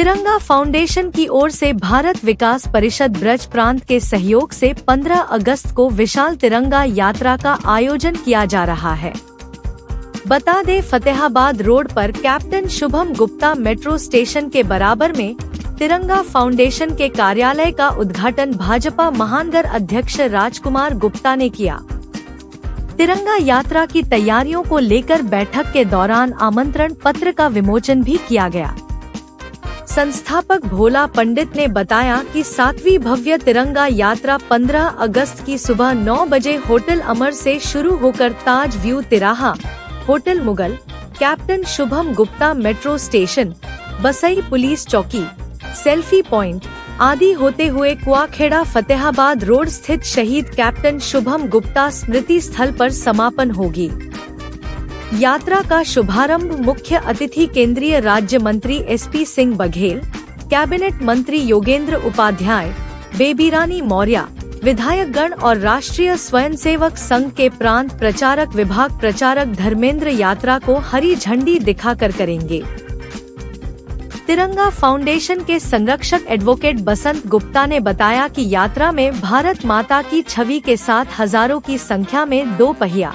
तिरंगा फाउंडेशन की ओर से भारत विकास परिषद ब्रज प्रांत के सहयोग से 15 अगस्त को विशाल तिरंगा यात्रा का आयोजन किया जा रहा है। बता दें, फतेहाबाद रोड पर captain Shubham Gupta metro station के बराबर में तिरंगा फाउंडेशन के कार्यालय का उद्घाटन भाजपा महानगर अध्यक्ष राजकुमार गुप्ता ने किया। तिरंगा यात्रा की तैयारियों को लेकर बैठक के दौरान आमंत्रण पत्र का विमोचन भी किया गया। संस्थापक भोला पंडित ने बताया कि 7वीं भव्य तिरंगा यात्रा 15 अगस्त की सुबह 9 बजे होटल अमर से शुरू होकर ताज व्यू तिराहा, hotel Mughal, captain Shubham Gupta metro station, Basai police चौकी, सेल्फी पॉइंट आदि होते हुए कुआखेड़ा फतेहाबाद रोड स्थित शहीद कैप्टन शुभम गुप्ता स्मृति स्थल पर समापन होगी। यात्रा का शुभारंभ मुख्य अतिथि केंद्रीय राज्य मंत्री SP सिंह बघेल, कैबिनेट मंत्री योगेंद्र उपाध्याय, बेबी रानी मौर्य, विधायकगण और राष्ट्रीय स्वयंसेवक संघ के प्रांत प्रचारक विभाग प्रचारक धर्मेंद्र यात्रा को हरी झंडी दिखाकर करेंगे। तिरंगा फाउंडेशन के संरक्षक एडवोकेट बसंत गुप्ता ने बताया कि यात्रा में भारत माता की छवि के साथ हजारों की संख्या में 2 पहिया,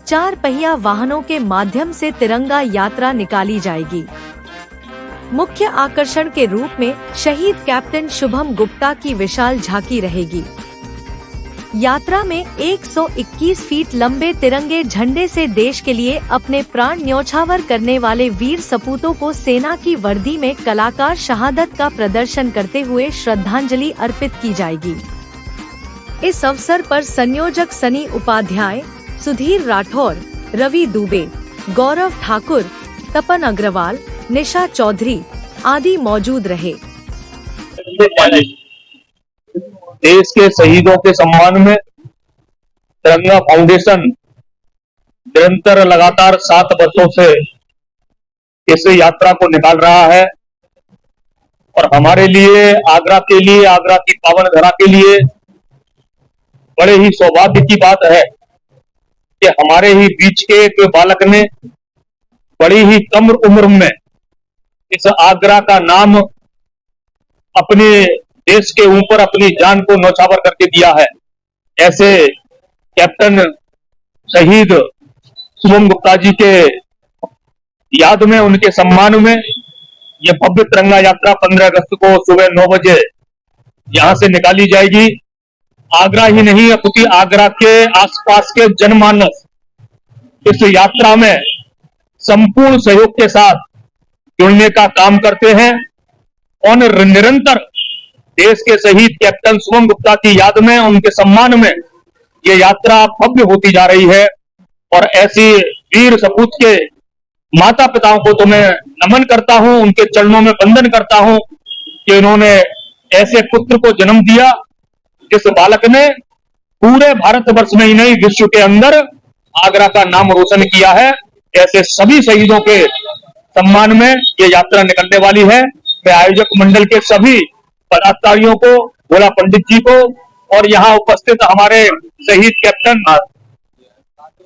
4 पहिया वाहनों के माध्यम से तिरंगा यात्रा निकाली जाएगी। मुख्य आकर्षण के रूप में शहीद कैप्टन शुभम गुप्ता की विशाल झांकी रहेगी। यात्रा में 121 फीट लंबे तिरंगे झंडे से देश के लिए अपने प्राण न्यौछावर करने वाले वीर सपूतों को सेना की वर्दी में कलाकार शहादत का प्रदर्शन करते हुए श्रद्धांजलि अर्पित की जाएगी। इस अवसर पर संयोजक सनी उपाध्याय, सुधीर राठौर, रवि दुबे, गौरव ठाकुर, तपन अग्रवाल, निशा चौधरी आदि मौजूद रहे। देश के शहीदों के सम्मान में तिरंगा फाउंडेशन निरंतर लगातार 7 वर्षों से इस यात्रा को निकाल रहा है और हमारे लिए, आगरा की पावन धरा के लिए बड़े ही सौभाग्य की बात है कि हमारे ही बीच के एक बालक ने बड़ी ही कम उम्र में इस आगरा का नाम अपने देश के ऊपर अपनी जान को न्यौछावर करके दिया है। ऐसे कैप्टन शहीद शुभम गुप्ता जी के याद में, उनके सम्मान में ये भव्य तिरंगा यात्रा 15 अगस्त को सुबह 9 बजे यहां से निकाली जाएगी। आगरा ही नहीं, अपितु आगरा के आसपास के जनमानस इस यात्रा में संपूर्ण सहयोग के साथ जुड़ने का काम करते हैं और निरंतर देश के शहीद कैप्टन शुभम गुप्ता की याद में, उनके सम्मान में ये यात्रा भव्य होती जा रही है। और ऐसी वीर सपूत के माता पिताओं को तो मैं नमन करता हूं, उनके चरणों में वंदन करता हूं कि उन्होंने ऐसे पुत्र को जन्म दिया जिस बालक ने पूरे भारतवर्ष में ही नहीं, विश्व के अंदर आगरा का नाम रोशन किया है। ऐसे सभी शहीदों के सम्मान में ये यात्रा निकलने वाली है। मैं आयोजक मंडल के सभी पदाधिकारियों को, भोला पंडित जी को और यहाँ उपस्थित हमारे शहीद कैप्टन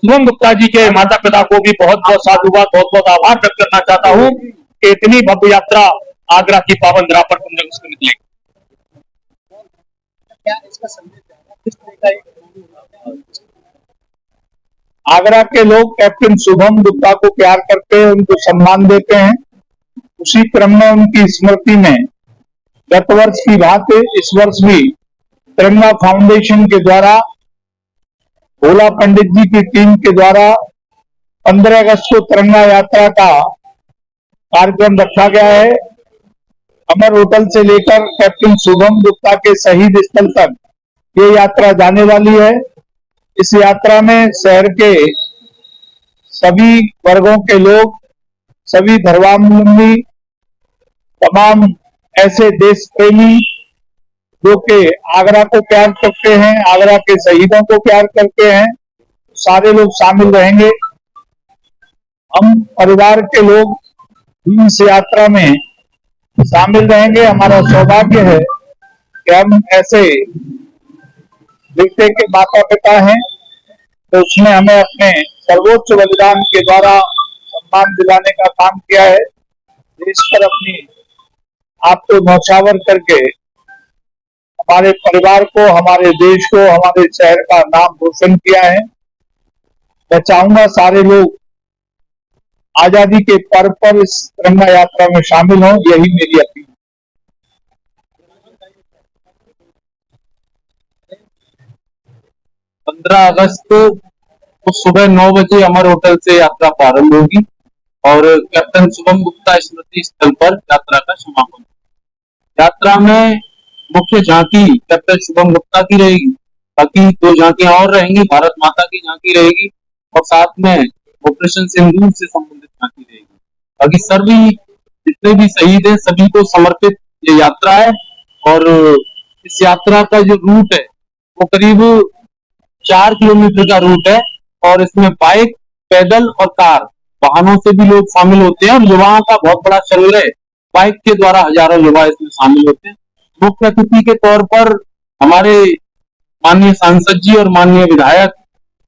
शुभम गुप्ता जी के माता पिता को भी बहुत बहुत साधुवाद, बहुत बहुत आभार व्यक्त करना चाहता हूँ कि इतनी भव्य यात्रा आगरा की पावन धरा पर 15 अगस्त को निकलेगी। आगरा के लोग कैप्टन शुभम गुप्ता को प्यार करते हैं, उनको सम्मान देते हैं। उसी क्रम में उनकी स्मृति में गत वर्ष की भांति इस वर्ष भी तिरंगा फाउंडेशन के द्वारा, भोला पंडित जी की टीम के द्वारा 15 अगस्त को तिरंगा यात्रा का कार्यक्रम रखा गया है। अमर होटल से लेकर कैप्टन शुभम गुप्ता के शहीद स्थल तक ये यात्रा जाने वाली है। इस यात्रा में शहर के सभी वर्गों के लोग, सभी धर्मावलंबी, तमाम ऐसे देश प्रेमी जो कि आगरा को प्यार करते हैं, आगरा के शहीदों को प्यार करते हैं, सारे लोग शामिल रहेंगे। हम परिवार के लोग भी इस यात्रा में शामिल रहेंगे। हमारा सौभाग्य है कि हम ऐसे बेटे के माता पिता हैं, तो उसने हमें अपने सर्वोच्च बलिदान के द्वारा सम्मान दिलाने का काम किया है। देश पर अपनी आपको नौछावर करके हमारे परिवार को, हमारे देश को, हमारे शहर का नाम रोशन किया है। मैं चाहूंगा सारे लोग आजादी के पर्व पर इस तिरंगा यात्रा में शामिल हों, यही मेरी अपील है। 15 अगस्त को सुबह 9 बजे अमर होटल से यात्रा प्रारंभ होगी और कैप्टन शुभम गुप्ता स्मृति स्थल पर यात्रा का समापन। यात्रा में मुख्य झांकी कैप्टन शुभम गुप्ता की रहेगी, बाकी 2 झांकियां और रहेंगी। भारत माता की झांकी रहेगी और साथ में ऑपरेशन सिंदूर से संबंधित झांकी रहेगी। बाकी सभी जितने भी शहीद हैं सभी को समर्पित ये यात्रा है और इस यात्रा का जो रूट है वो करीब 4 किलोमीटर का रूट है और इसमें बाइक, पैदल और कार वाहनों से भी लोग शामिल होते हैं और युवाओं का बहुत बड़ा संग्रह बाइक के द्वारा हजारों युवा इसमें शामिल होते हैं। मुख्य अतिथि के तौर पर हमारे माननीय सांसद जी और माननीय विधायक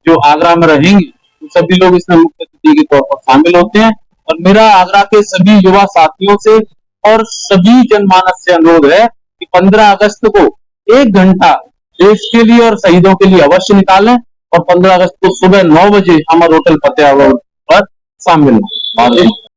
जो आगरा में रहेंगे तो सभी लोग इसमें मुख्य अतिथि के तौर पर शामिल होते हैं और मेरा आगरा के सभी युवा साथियों से और सभी जनमानस से अनुरोध है कि 15 अगस्त को 1 घंटा देश के लिए और शहीदों के लिए अवश्य निकालें और 15 अगस्त को सुबह 9 बजे अमर होटल फतेहाबाद पर शामिल हों।